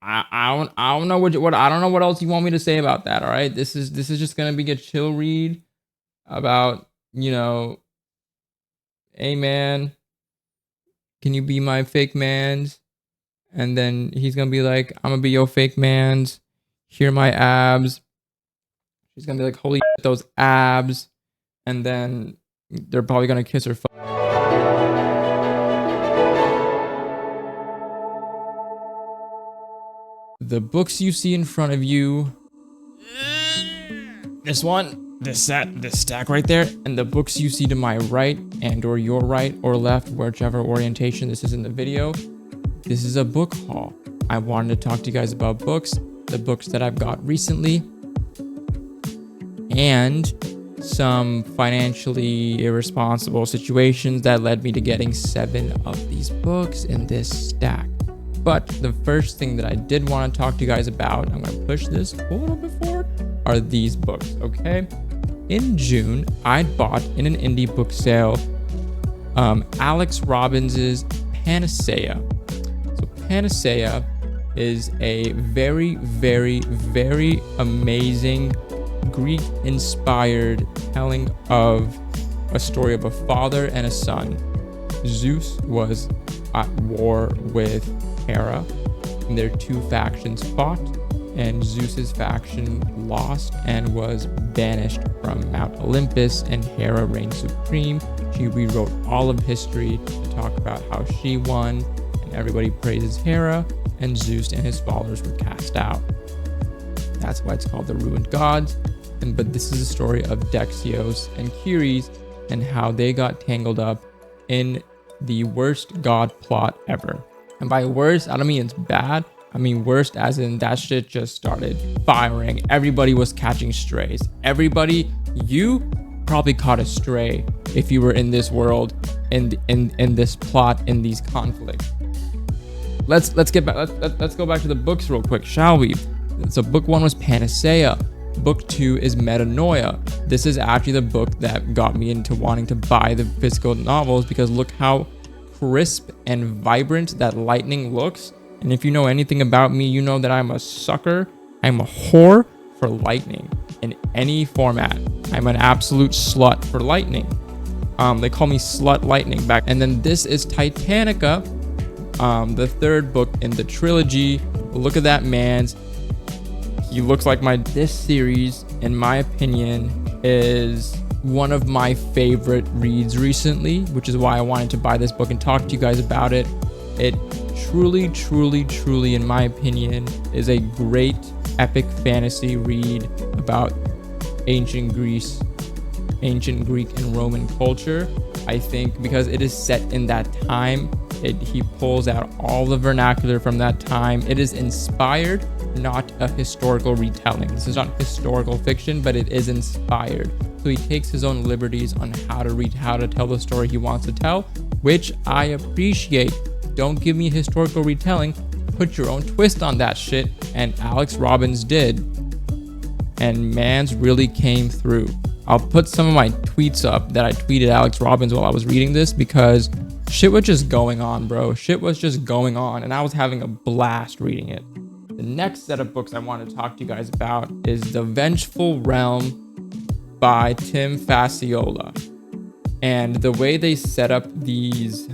I don't know what I don't know what else you want me to say about that. All right, this is just gonna be a chill read about, hey man, can you be my fake man's? And then he's gonna be like, I'm gonna be your fake man's. Here my abs. She's gonna be like, holy shit, those abs. And then they're probably gonna kiss her. The books you see in front of you. This one, this set, this stack right there, and the books you see to my right and or your right or left, whichever orientation this is in the video. This is a book haul. I wanted to talk to you guys about books, the books that I've got recently, and some financially irresponsible situations that led me to getting 7 of these books in this stack. But the first thing that I did want to talk to you guys about, I'm going to push this a little bit forward, are these books, okay? In June, I bought in an indie book sale Alex Robbins's Panacea. So Panacea is a very, very, very amazing Greek-inspired telling of a story of a father and a son. Zeus was at war with Hera, and their 2 factions fought, and Zeus's faction lost and was banished from Mount Olympus, and Hera reigned supreme. She rewrote all of history to talk about how she won, and everybody praises Hera, and Zeus and his followers were cast out. That's why it's called the Ruined Gods. But this is a story of Dexios and Ceres and how they got tangled up in the worst god plot ever. And by worst, I don't mean it's bad. I mean worst as in that shit just started firing. Everybody was catching strays. Everybody, you probably caught a stray if you were in this world, in this plot, in these conflicts. Let's get back. Let's go back to the books real quick, shall we? So book 1 was Panacea. Book 2 is Metanoia. This is actually the book that got me into wanting to buy the physical novels, because look how crisp and vibrant that lightning looks. And if you know anything about me, you know that I'm a sucker. I'm a whore for lightning in any format. I'm an absolute slut for lightning. They call me Slut Lightning back. And then this is Titanica, the 3rd book in the trilogy. Look at that man's. He looks like this series, in my opinion, is one of my favorite reads recently, which is why I wanted to buy this book and talk to you guys about it. It truly, truly, truly, in my opinion, is a great epic fantasy read about ancient Greece, ancient Greek and Roman culture. I think because it is set in that time, he pulls out all the vernacular from that time. It is inspired, not a historical retelling. This is not historical fiction, but it is inspired. So he takes his own liberties on how to tell the story he wants to tell, which I appreciate. Don't give me historical retelling. Put your own twist on that shit, and Alex Robbins did. And man's really came through. I'll put some of my tweets up that I tweeted Alex Robbins while I was reading this, because shit was just going on, bro. Shit was just going on, and I was having a blast reading it. The next set of books I want to talk to you guys about is The Vengeful Realm by Tim Fasciola. And the way they set up these,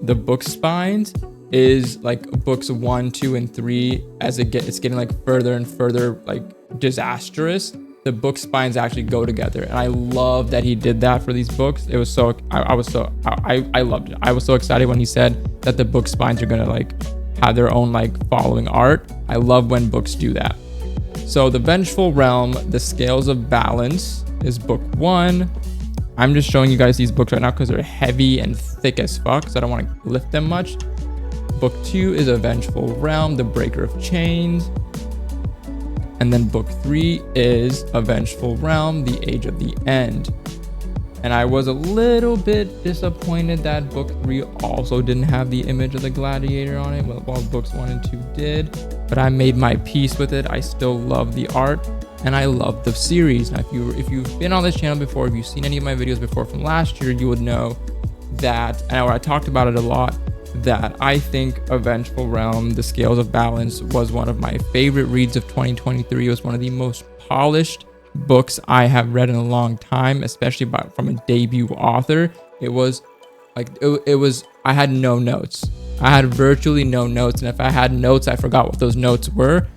the book spines is like books 1, 2, and 3, as it's getting like further and further like disastrous. The book spines actually go together, and I love that he did that for these books. It was so I loved it. I was so excited when he said that the book spines are gonna like have their own like following art. I love when books do that. So The Vengeful Realm, The Scales of Balance is book 1. I'm just showing you guys these books right now because they're heavy and thick as fuck, so I don't want to lift them much. Book 2 is A Vengeful Realm, The Breaker of Chains. And then book 3 is A Vengeful Realm, The Age of the End. And I was a little bit disappointed that book 3 also didn't have the image of the gladiator on it, while books 1 and 2 did. But I made my peace with it. I still love the art, and I love the series. Now, if you've been on this channel before, if you've seen any of my videos before from last year, you would know that, and I talked about it a lot, that I think A Vengeful Realm, The Scales of Balance was one of my favorite reads of 2023. It was one of the most polished books I have read in a long time, especially from a debut author. It was like, I had no notes. I had virtually no notes. And if I had notes, I forgot what those notes were.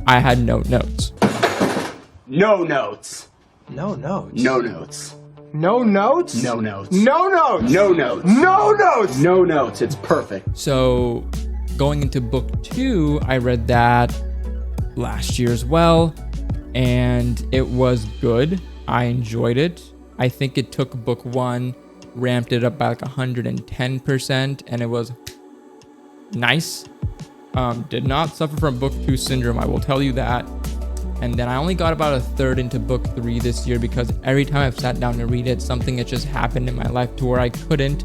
I had no notes. No notes. No notes. No notes. No notes? No notes. No notes. No notes. No notes. No notes. It's perfect. So going into book 2, I read that last year as well, and it was good. I enjoyed it. I think it took book 1, ramped it up by like 110%, and it was nice. Did not suffer from book 2 syndrome, I will tell you that. And then I only got about a third into book 3 this year because every time I've sat down to read it, something had just happened in my life to where I couldn't.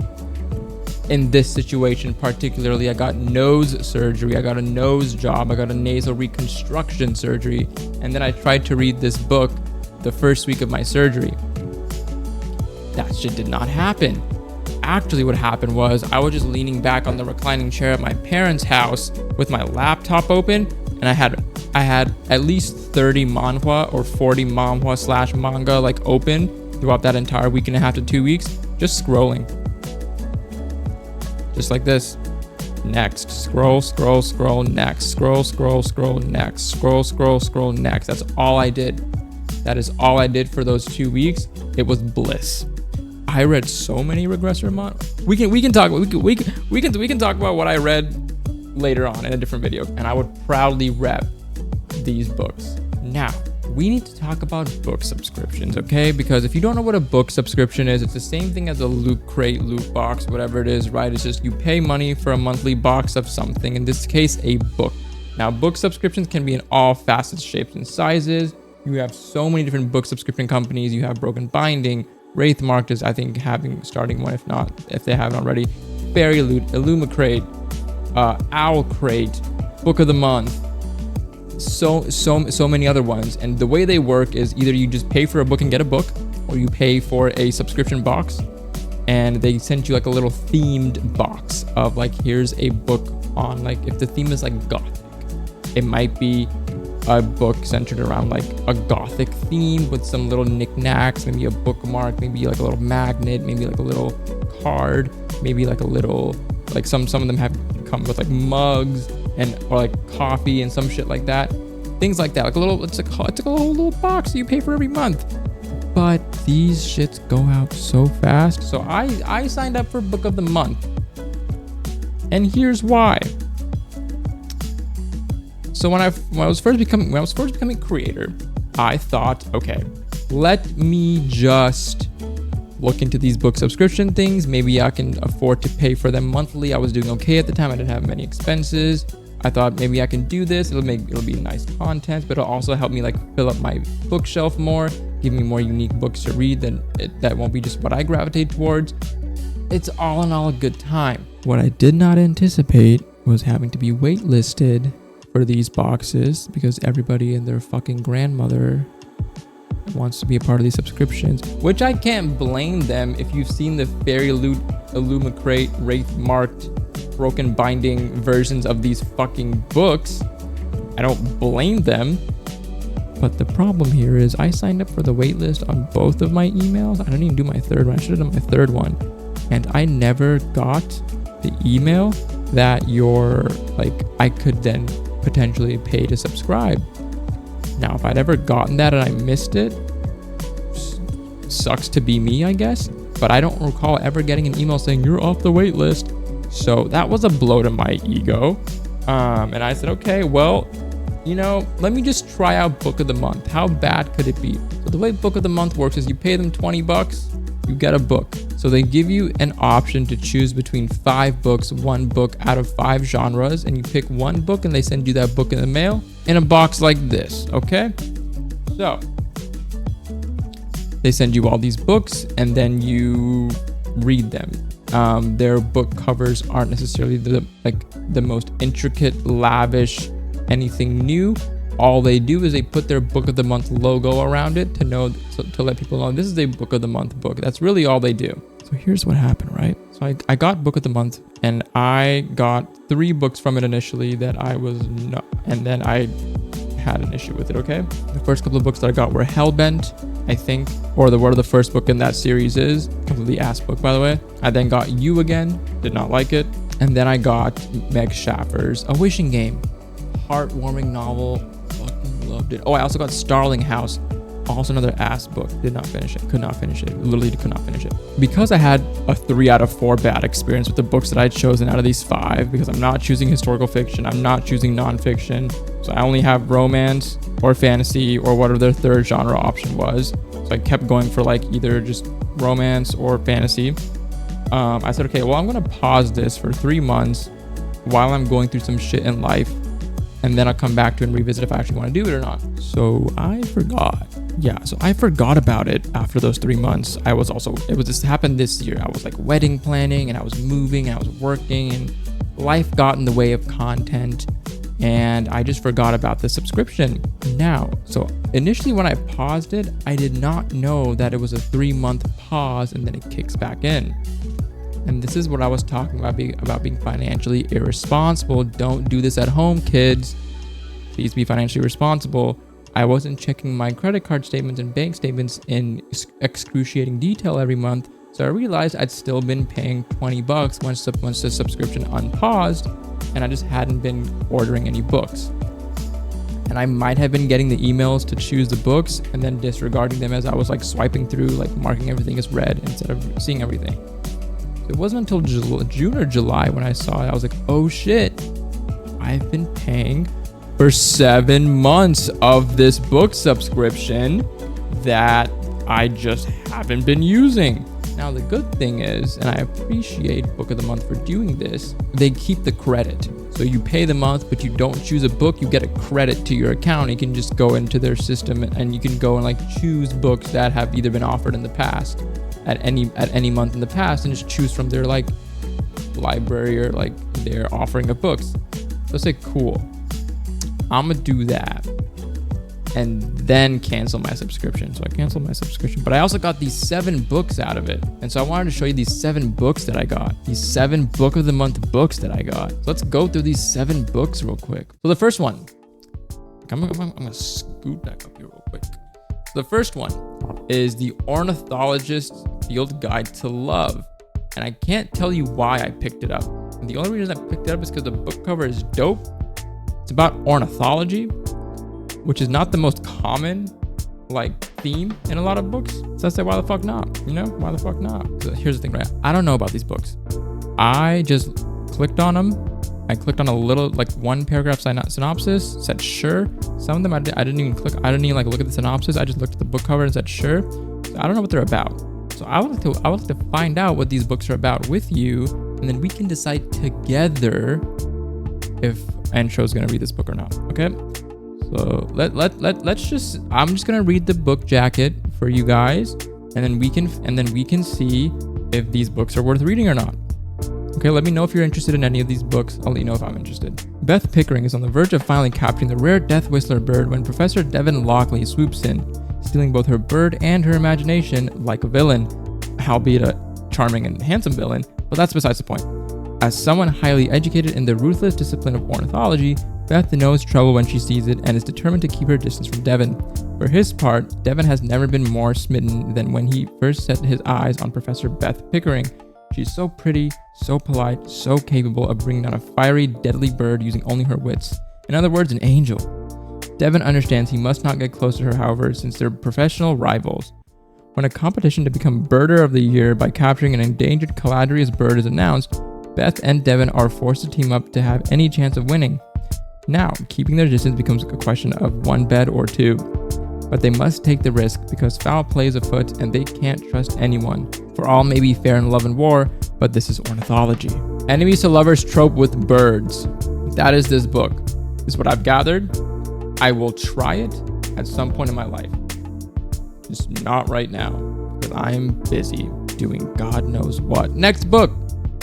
In this situation particularly, I got nose surgery, I got a nose job, I got a nasal reconstruction surgery, and then I tried to read this book the first week of my surgery. That shit did not happen. Actually, what happened was I was just leaning back on the reclining chair at my parents' house with my laptop open, and I had at least 30 manhwa or 40 manhwa / manga like open throughout that entire week and a half to 2 weeks, just scrolling. Just like this. Next. Scroll, scroll, scroll, next. Scroll, scroll, scroll, next. Scroll, scroll, scroll, next. That's all I did. That is all I did for those 2 weeks. It was bliss. I read so many regressor manga. We can talk about what I read later on in a different video, and I would proudly rep these books. Now, we need to talk about book subscriptions, okay? Because if you don't know what a book subscription is, it's the same thing as a Loot Crate, loot box, whatever it is, right? It's just you pay money for a monthly box of something, in this case, a book. Now, book subscriptions can be in all facets, shapes, and sizes. You have so many different book subscription companies. You have Broken Binding, Wraithmark is, I think, starting one, if they haven't already. Fairy Loot, Illumicrate, Owl Crate, Book of the Month, so many other ones. And the way they work is either you just pay for a book and get a book, or you pay for a subscription box, and they send you like a little themed box of like, here's a book on, like, if the theme is like gothic, it might be a book centered around like a gothic theme with some little knickknacks, maybe a bookmark, maybe like a little magnet, maybe like a little card, maybe like a little, like some of them have come with like mugs or like coffee and some shit like that, things like that. Like a little, it's like a whole little box that you pay for every month. But these shits go out so fast. So I signed up for Book of the Month, and here's why. So when I was first becoming a creator, I thought, okay, let me just look into these book subscription things. Maybe I can afford to pay for them monthly. I was doing okay at the time. I didn't have many expenses. I thought maybe I can do this. It'll be nice content, but it'll also help me like fill up my bookshelf more, give me more unique books to read that won't be just what I gravitate towards. It's all in all a good time. What I did not anticipate was having to be waitlisted for these boxes because everybody and their fucking grandmother wants to be a part of these subscriptions, which I can't blame them. If you've seen the Fairy Loot, Illumicrate, Wraithmarked, Broken Binding versions of these fucking books, I don't blame them. But the problem here is I signed up for the waitlist on both of my emails. I didn't even do my third one. I should have done my third one. And I never got the email that I could then potentially pay to subscribe. Now, if I'd ever gotten that and I missed it, sucks to be me, I guess. But I don't recall ever getting an email saying you're off the wait list. So that was a blow to my ego. And I said, okay, well, let me just try out Book of the Month. How bad could it be? So the way Book of the Month works is you pay them $20, you get a book. So they give you an option to choose between 5 books, 1 book out of 5 genres, and you pick 1 book and they send you that book in the mail in a box like this, okay? So they send you all these books and then you read them. Their book covers aren't necessarily the most intricate, lavish, anything new. All they do is they put their Book of the Month logo around it to let people know this is a Book of the Month book. That's really all they do. So here's what happened, right? So I got book of the month, and I got 3 books from it initially that I was no, and then I had an issue with it. Okay, the first couple of books that I got were Hellbent, I think, or whatever the first book in that series is. Completely ass book, by the way. I then got You Again, did not like it, and then I got Meg Schaffer's A Wishing Game, heartwarming novel, fucking loved it. Oh, I also got Starling House. Also another ass book. Did not finish it. Could not finish it. Literally could not finish it. Because I had a 3 out of 4 bad experience with the books that I'd chosen out of these 5, because I'm not choosing historical fiction, I'm not choosing nonfiction. So I only have romance or fantasy or whatever their third genre option was. So I kept going for like either just romance or fantasy. I said, okay, well, I'm going to pause this for 3 months while I'm going through some shit in life, and then I'll come back to it and revisit if I actually want to do it or not. So I forgot. Yeah, so I forgot about it after those 3 months. This happened this year. I was like wedding planning, and I was moving, and I was working, and life got in the way of content, and I just forgot about the subscription now. So initially when I paused it, I did not know that it was a 3-month pause and then it kicks back in. And this is what I was talking about, being financially irresponsible. Don't do this at home, kids. Please be financially responsible. I wasn't checking my credit card statements and bank statements in excruciating detail every month. So I realized I'd still been paying $20 once the subscription unpaused, and I just hadn't been ordering any books. And I might have been getting the emails to choose the books and then disregarding them as I was like swiping through, like marking everything as read instead of seeing everything. It wasn't until June or July when I saw it, I was like, oh shit, I've been paying for 7 months of this book subscription that I just haven't been using. Now, the good thing is, and I appreciate Book of the Month for doing this, they keep the credit. So you pay the month, but you don't choose a book, you get a credit to your account. You can just go into their system and you can go and like choose books that have either been offered in the past at any month in the past, and just choose from their like library or like their offering of books. So say cool, I'm gonna do that and then cancel my subscription. So I canceled my subscription, but I also got these 7 books out of it. And so I wanted to show you these 7 books that I got, these 7 Book of the Month books that I got. So let's go through these 7 books real quick. So the first one, I'm gonna scoot back up here real quick. So the first one is The Ornithologist's Field Guide to Love. And I can't tell you why I picked it up. And the only reason I picked it up is because the book cover is dope. It's about ornithology, which is not the most common like theme in a lot of books. So I said, why the fuck not? You know, why the fuck not? So here's the thing, right? I don't know about these books. I just clicked on them. I clicked on a little, like 1 paragraph synopsis, said sure. Some of them I didn't even click. I didn't even like look at the synopsis. I just looked at the book cover and said sure. So I don't know what they're about. So I would like to find out what these books are about with you, and then we can decide together if Ansho's gonna read this book or not. Okay? So let's just, I'm just gonna read the book jacket for you guys, and then we can see if these books are worth reading or not. Okay, let me know if you're interested in any of these books. I'll let you know if I'm interested. Beth Pickering is on the verge of finally capturing the rare death whistler bird when Professor Devin Lockley swoops in, stealing both her bird and her imagination like a villain, albeit a charming and handsome villain, but that's besides the point. As someone highly educated in the ruthless discipline of ornithology, Beth knows trouble when she sees it and is determined to keep her distance from Devin. For his part, Devin has never been more smitten than when he first set his eyes on Professor Beth Pickering. She's so pretty, so polite, so capable of bringing down a fiery, deadly bird using only her wits. In other words, an angel. Devin understands he must not get close to her, however, since they're professional rivals. When a competition to become Birder of the Year by capturing an endangered Caladrius bird is announced, Beth and Devin are forced to team up to have any chance of winning. Now, keeping their distance becomes a question of 1 bed or 2. But they must take the risk because foul play is afoot and they can't trust anyone. For all may be fair in love and war, but this is ornithology. Enemies to lovers trope with birds. That is this book. This is what I've gathered. I will try it at some point in my life. Just not right now, because I'm busy doing God knows what. Next book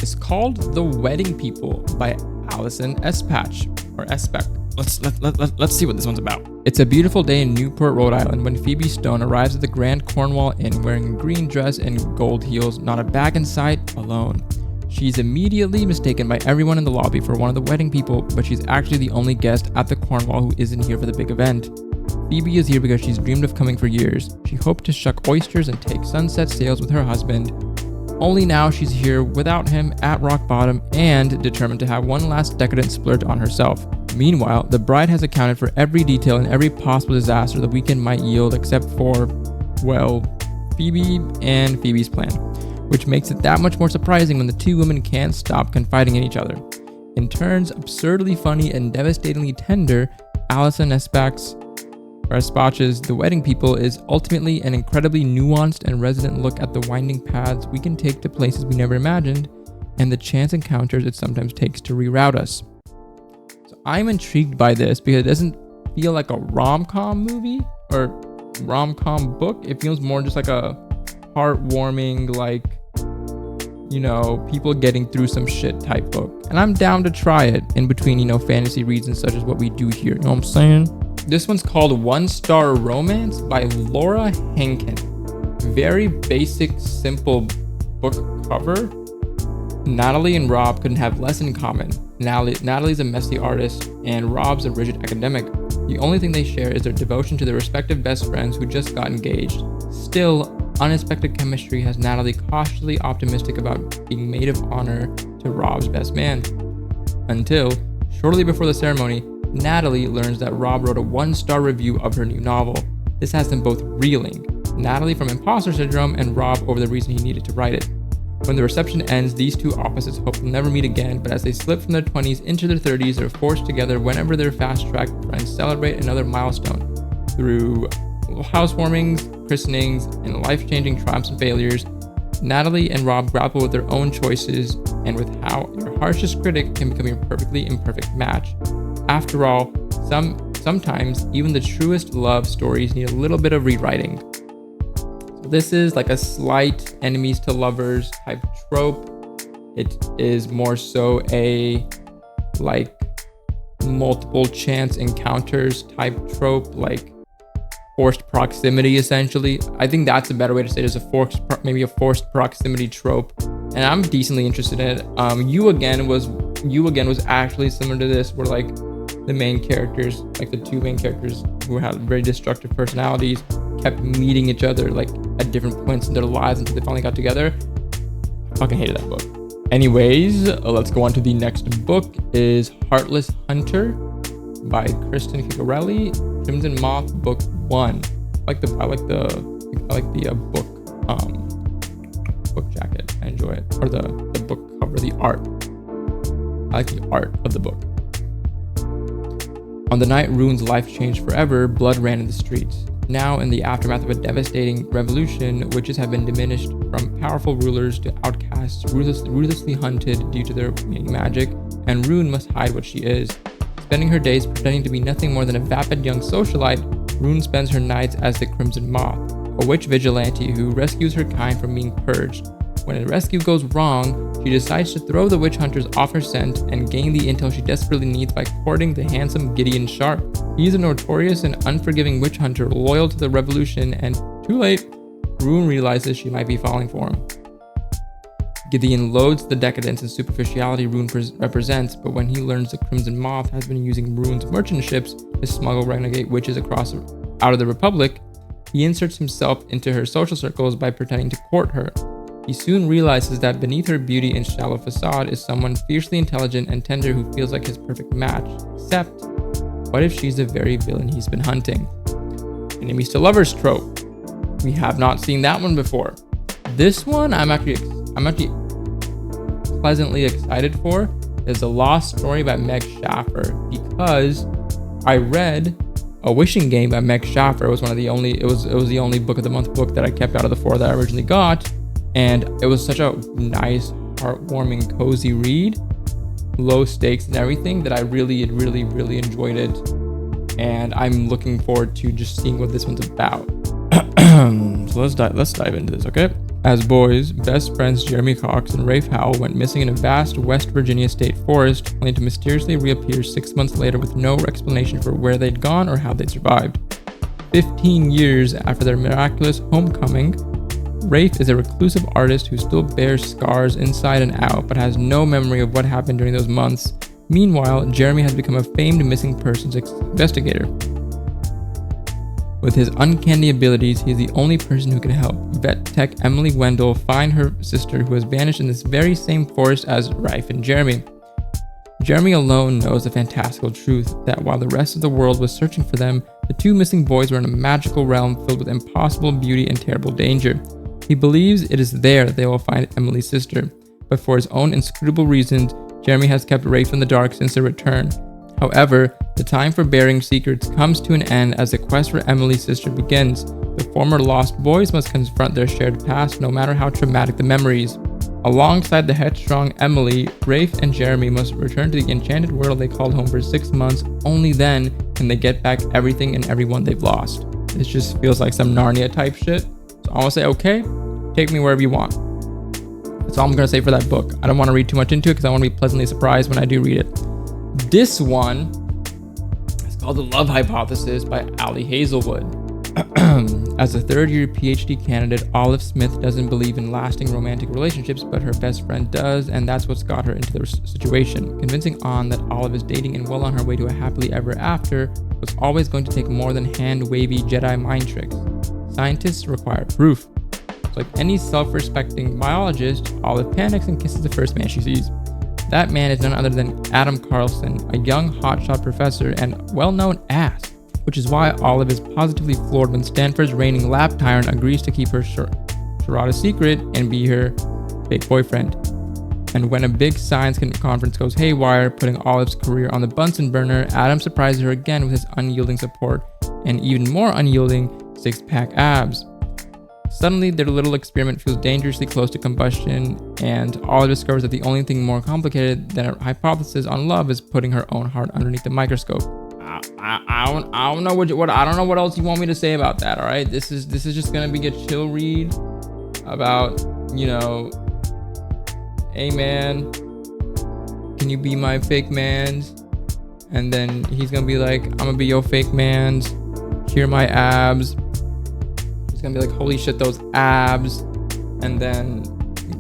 is called The Wedding People by Alison Espach, or Espach. Let's see what this one's about. It's a beautiful day in Newport, Rhode Island when Phoebe Stone arrives at the Grand Cornwall Inn wearing a green dress and gold heels, not a bag in sight, alone. She's immediately mistaken by everyone in the lobby for one of the wedding people, but she's actually the only guest at the Cornwall who isn't here for the big event. Phoebe is here because she's dreamed of coming for years. She hoped to shuck oysters and take sunset sails with her husband. Only now she's here without him, at rock bottom, and determined to have one last decadent splurge on herself. Meanwhile, the bride has accounted for every detail and every possible disaster the weekend might yield except for, well, Phoebe and Phoebe's plan, which makes it that much more surprising when the two women can't stop confiding in each other. In turns absurdly funny and devastatingly tender, Alison Espach's The Wedding People is ultimately an incredibly nuanced and resonant look at the winding paths we can take to places we never imagined, and the chance encounters it sometimes takes to reroute us. So I'm intrigued by this because it doesn't feel like a rom-com movie or rom-com book. It feels more just like a heartwarming, like, you know, people getting through some shit type book. And I'm down to try it in between, you know, fantasy reads such as what we do here. You know what I'm saying? This one's called One Star Romance by Laura Henkin. Very basic, simple book cover. Natalie and Rob couldn't have less in common. Natalie's a messy artist, and Rob's a rigid academic. The only thing they share is their devotion to their respective best friends who just got engaged. Still, unexpected chemistry has Natalie cautiously optimistic about being maid of honor to Rob's best man. Until, shortly before the ceremony, Natalie learns that Rob wrote a 1-star review of her new novel. This has them both reeling. Natalie from imposter syndrome and Rob over the reason he needed to write it. When the reception ends, these two opposites hope they'll never meet again, but as they slip from their 20s into their 30s, they're forced together whenever their fast-track friends celebrate another milestone. Through housewarmings, christenings, and life-changing triumphs and failures, Natalie and Rob grapple with their own choices and with how your harshest critic can become your perfectly imperfect match. After all, sometimes even the truest love stories need a little bit of rewriting. So this is like a slight enemies to lovers type trope. It is more so a like multiple chance encounters type trope, like forced proximity essentially. I think that's a better way to say it, is maybe a forced proximity trope. And I'm decently interested in it. You Again was actually similar to this, where like the main characters, like the two main characters who had very destructive personalities, kept meeting each other like at different points in their lives until they finally got together. I fucking hated that book. Anyways, let's go on to the next book. Is Heartless Hunter by Kristen Kigarelli, Crimson Moth Book 1. I like the book jacket. I enjoy it. Or the book cover, the art. I like the art of the book. On the night Rune's life changed forever, blood ran in the streets. Now, in the aftermath of a devastating revolution, witches have been diminished from powerful rulers to outcasts, ruthlessly hunted due to their magic, and Rune must hide what she is. Spending her days pretending to be nothing more than a vapid young socialite, Rune spends her nights as the Crimson Moth, a witch vigilante who rescues her kind from being purged. When a rescue goes wrong, she decides to throw the witch hunters off her scent and gain the intel she desperately needs by courting the handsome Gideon Sharp. He's a notorious and unforgiving witch hunter loyal to the revolution, and too late, Rune realizes she might be falling for him. Gideon loathes the decadence and superficiality Rune represents, but when he learns the Crimson Moth has been using Rune's merchant ships to smuggle renegade witches out of the Republic, he inserts himself into her social circles by pretending to court her. He soon realizes that beneath her beauty and shallow facade is someone fiercely intelligent and tender who feels like his perfect match. Except, what if she's the very villain he's been hunting? Enemies to lovers trope. We have not seen that one before. This one I'm actually pleasantly excited for. Is A Lost Story by Meg Schaffer, because I read A Wishing Game by Meg Schaffer. It was the only book of the month book that I kept out of the 4 that I originally got. And it was such a nice, heartwarming, cozy read, low stakes and everything, that I really enjoyed it. And I'm looking forward to just seeing what this one's about. So let's dive into this, okay? As boys, best friends Jeremy Cox and Rafe Howell went missing in a vast West Virginia state forest, only to mysteriously reappear 6 months later with no explanation for where they'd gone or how they'd survived. 15 years after their miraculous homecoming, Rafe is a reclusive artist who still bears scars inside and out, but has no memory of what happened during those months. Meanwhile, Jeremy has become a famed missing persons investigator. With his uncanny abilities, he is the only person who can help vet tech Emily Wendell find her sister, who has vanished in this very same forest as Rafe and Jeremy. Jeremy alone knows the fantastical truth that while the rest of the world was searching for them, the two missing boys were in a magical realm filled with impossible beauty and terrible danger. He believes it is there that they will find Emily's sister, but for his own inscrutable reasons, Jeremy has kept Rafe in the dark since their return. However, the time for bearing secrets comes to an end as the quest for Emily's sister begins. The former lost boys must confront their shared past, no matter how traumatic the memories. Alongside the headstrong Emily, Rafe and Jeremy must return to the enchanted world they called home for 6 months. Only then can they get back everything and everyone they've lost. This just feels like some Narnia type shit. So I want to say, okay, take me wherever you want. That's all I'm going to say for that book. I don't want to read too much into it because I want to be pleasantly surprised when I do read it. This one is called The Love Hypothesis by Ali Hazelwood. As a third-year PhD candidate, Olive Smith doesn't believe in lasting romantic relationships, but her best friend does, and that's what's got her into the situation. Convincing An that Olive is dating and well on her way to a happily ever after was always going to take more than hand-wavy Jedi mind tricks. Scientists require proof. So like any self-respecting biologist, Olive panics and kisses the first man she sees. That man is none other than Adam Carlson, a young hotshot professor and well-known ass, which is why Olive is positively floored when Stanford's reigning lap tyrant agrees to keep her charade a secret and be her fake boyfriend. And when a big science conference goes haywire, putting Olive's career on the Bunsen burner, Adam surprises her again with his unyielding support and even more unyielding six-pack abs. Suddenly, their little experiment feels dangerously close to combustion, and Olive discovers that the only thing more complicated than her hypothesis on love is putting her own heart underneath the microscope. I don't know what I don't know what else you want me to say about that. All right, this is just gonna be a chill read about, you know, hey man, can you be my fake man's? And then he's gonna be like, I'm gonna be your fake man's. Here are my abs. He's gonna be like, holy shit, those abs. And then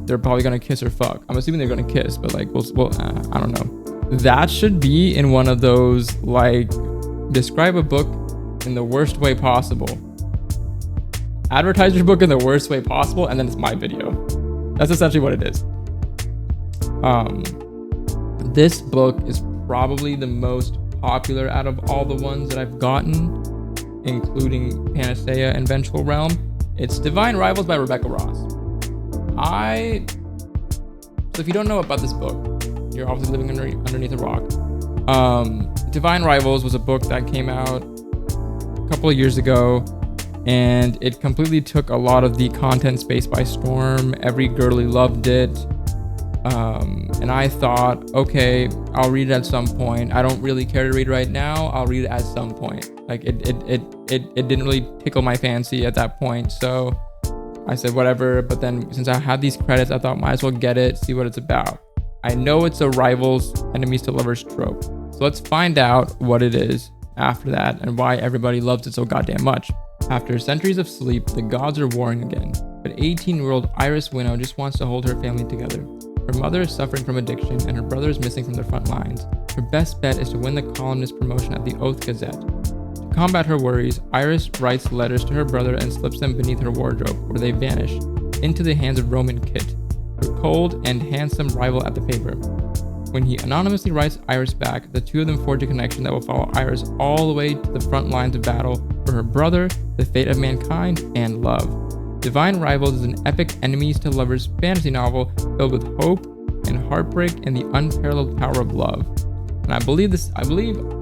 they're probably gonna kiss or fuck. I'm assuming they're gonna kiss, but like, I don't know. That should be in one of those, like, describe a book in the worst way possible. Advertise your book in the worst way possible, and then it's my video. That's essentially what it is. This book is probably the most popular out of all the ones that I've gotten, including Panacea and Vengeful Realm. It's Divine Rivals by Rebecca Ross. So if you don't know about this book, you're obviously living underneath a rock. Divine Rivals was a book that came out a couple of years ago, and it completely took a lot of the content space by storm. Every girly loved it. And I thought, okay, I'll read it at some point. I don't really care to read right now. I'll read it at some point. Like it didn't really tickle my fancy at that point. So I said, whatever. But then since I had these credits, I thought might as well get it, see what it's about. I know it's a rivals, enemies to lovers trope. So let's find out what it is after that and why everybody loves it so goddamn much. After centuries of sleep, the gods are warring again. But 18-year-old Iris Winnow just wants to hold her family together. Her mother is suffering from addiction and her brother is missing from the front lines. Her best bet is to win the columnist promotion at the Oath Gazette. To combat her worries, Iris writes letters to her brother and slips them beneath her wardrobe, where they vanish, into the hands of Roman Kit, her cold and handsome rival at the paper. When he anonymously writes Iris back, the two of them forge a connection that will follow Iris all the way to the front lines of battle for her brother, the fate of mankind, and love. Divine Rivals is an epic enemies to lovers fantasy novel filled with hope and heartbreak and the unparalleled power of love. And I believe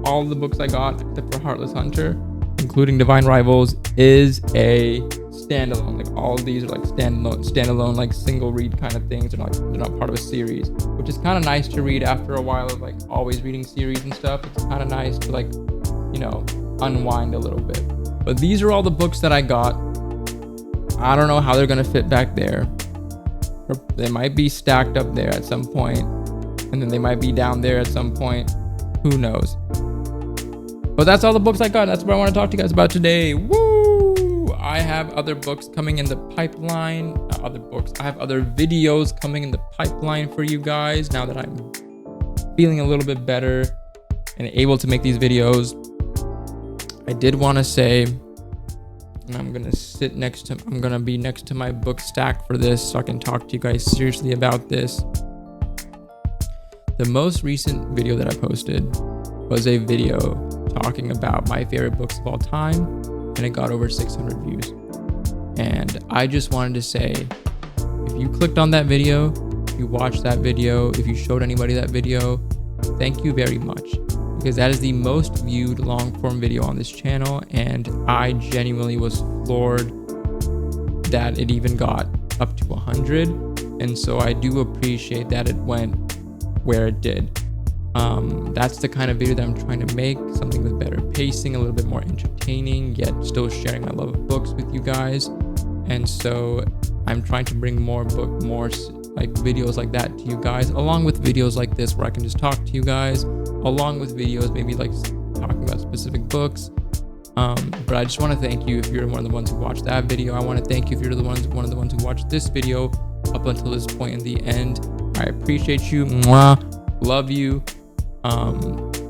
all of the books I got, except for Heartless Hunter, including Divine Rivals, is a standalone. Like all of these are like standalone, like single read kind of things. They're not part of a series, which is kind of nice to read after a while of like always reading series and stuff. It's kind of nice to like, you know, unwind a little bit. But these are all the books that I got. I don't know how they're gonna fit back there. Or they might be stacked up there at some point, and then they might be down there at some point. Who knows? But that's all the books I got. That's what I want to talk to you guys about today. Woo! I have other books coming in the pipeline. I have other videos coming in the pipeline for you guys now that I'm feeling a little bit better and able to make these videos. I did want to say, and I'm gonna be next to my book stack for this so I can talk to you guys seriously about this. The most recent video that I posted was a video talking about my favorite books of all time, and it got over 600 views. And I just wanted to say, if you clicked on that video, if you watched that video, if you showed anybody that video, thank you very much, because that is the most viewed long form video on this channel, and I genuinely was floored that it even got up to 100. And so I do appreciate that it went where it did. That's the kind of video that I'm trying to make, something with better pacing, a little bit more entertaining, yet still sharing my love of books with you guys. And so I'm trying to bring more videos like that to you guys, along with videos like this where I can just talk to you guys, along with videos maybe like talking about specific books. But I just want to thank you if you're one of the ones who watched that video. I want to thank you if you're one of the ones who watched this video up until this point in the end. I appreciate you. Mwah. Love you.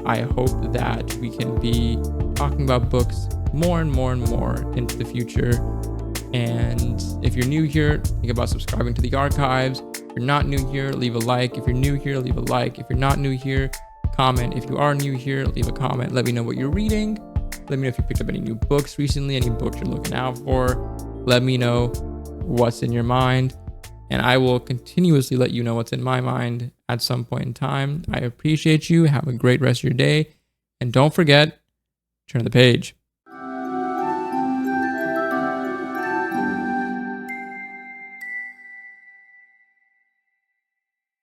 I hope that we can be talking about books more and more and more into the future. And if you're new here, think about subscribing to the archives. If you're not new here, leave a like. If you're new here, leave a like. If you're not new here, comment. If you are new here, leave a comment. Let me know what you're reading. Let me know if you picked up any new books recently, any books you're looking out for. Let me know what's in your mind, and I will continuously let you know what's in my mind at some point in time. I appreciate you. Have a great rest of your day. And don't forget, turn the page.